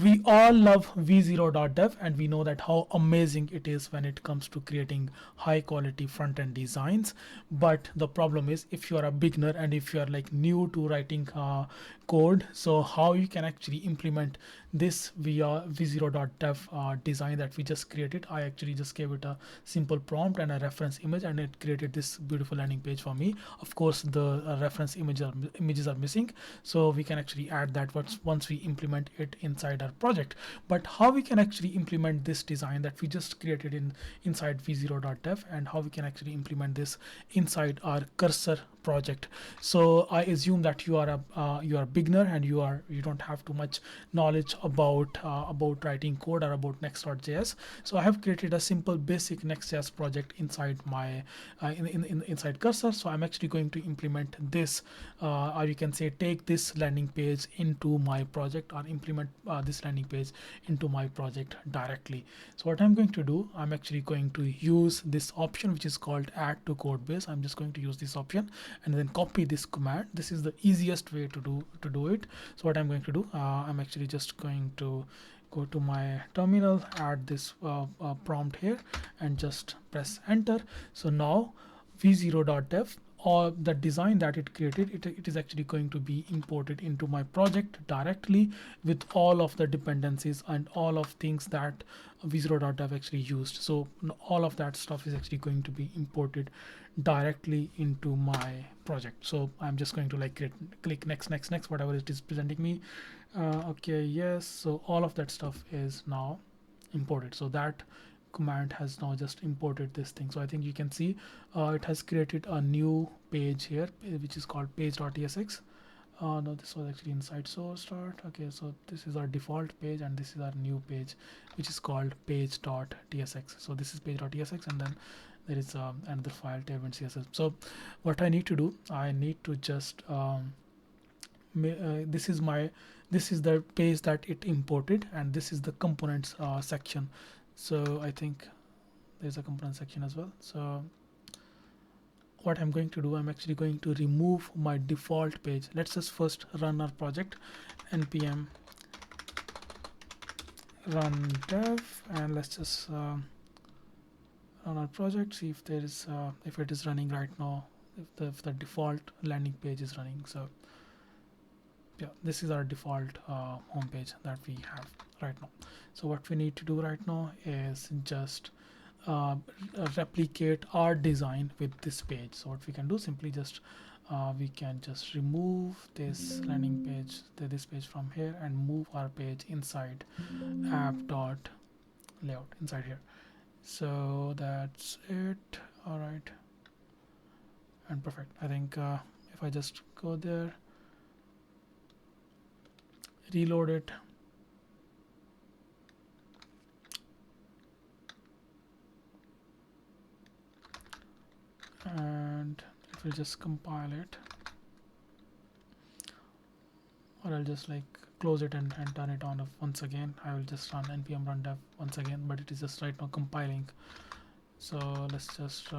We all love V0.dev, and we know that how amazing it is when it comes to creating high quality front end designs. But the problem is, if you are a beginner and if you are like new to writing code, so how you can actually implement this via V0.dev design that we just created. I actually just gave it a simple prompt and a reference image, and it created this beautiful landing page for me. Of course, the reference images are missing, so we can actually add that once we implement it inside our project. But how we can actually implement this design that we just created inside v0.dev, and how we can actually implement this inside our cursor project. So I assume that you are a beginner, and you don't have too much knowledge about writing code or about next.js. So I have created a simple basic next.js project inside my inside cursor. So I'm actually going to implement this, or you can say take this landing page into my project, or implement this landing page into my project directly. So what I'm going to do, I'm actually going to use this option which is called add to code base. I'm just going to use this option and then copy this command. This is the easiest way to do it. So what I'm going to do, I'm actually just going to go to my terminal, add this prompt here, and just press enter. So now v0.dev, or the design that it created, it is actually going to be imported into my project directly with all of the dependencies and all of things that v0.dev actually used. So all of that stuff is actually going to be imported directly into my project. So I'm just going to like click next, whatever it is presenting me. Okay, yes, so all of that stuff is now imported. So that command has now just imported this thing. So I think you can see it has created a new page here, which is called page.tsx. No, this was actually inside source start. Okay, so this is our default page, and this is our new page, which is called page.tsx. So this is page.tsx, and then there is another file tailwind.css. So what I need to do, I need to just this is the page that it imported, and this is the components section. So I think there's a component section as well. So what I'm going to do, I'm actually going to remove my default page. Let's just first run our project, npm run dev, and let's just run our project, see if there is if it is running right now, if the default landing page is running. So yeah, this is our default home page that we have right now. So what we need to do right now is just replicate our design with this page. So what we can do, simply just we can just remove this landing page, this page from here, and move our page inside app.layout inside here. So that's it. All right, and perfect. I think if I just go there, reload it, and it will just compile it, or I'll just like close it and turn it on once again. I will just run npm run dev once again, but it is just right now compiling. So let's just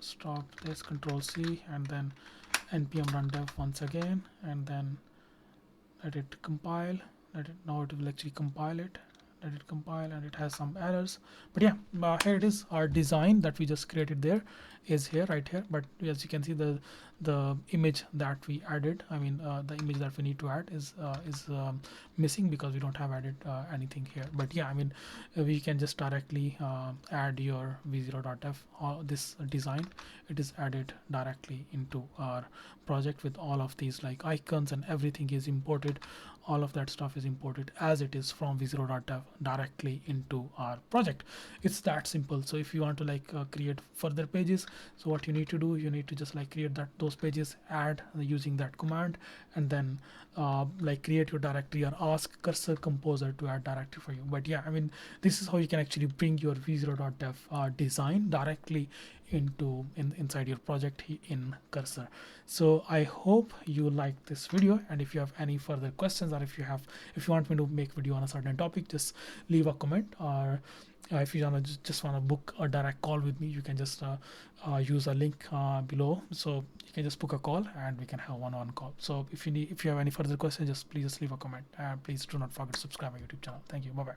stop this, control C, and then npm run dev once again, and then let it compile. Now it will actually compile it. Let it compile, and it has some errors. But yeah, here it is. Our design that we just created there is here, right here. But as you can see, the image that we added, I mean the image that we need to add is missing, because we don't have added anything here. But yeah, I mean we can just directly add your v0.dev this design. It is added directly into our project with all of these like icons, and everything is imported. All of that stuff is imported as it is from v0.dev directly into our project. It's that simple. So if you want to like create further pages, so what you need to do, you need to just like create those pages, add using that command, and then like create your directory, or ask cursor composer to add directory for you. But yeah, I mean this is how you can actually bring your v0.dev design directly inside your project in Cursor. So I hope you like this video, and if you have any further questions, or if you want me to make video on a certain topic, just leave a comment. Or if you wanna just wanna book a direct call with me, you can just use a link below. So you can just book a call and we can have one-on-one call. So if you have any further questions, please just leave a comment, and please do not forget to subscribe my YouTube channel. Thank you. Bye bye.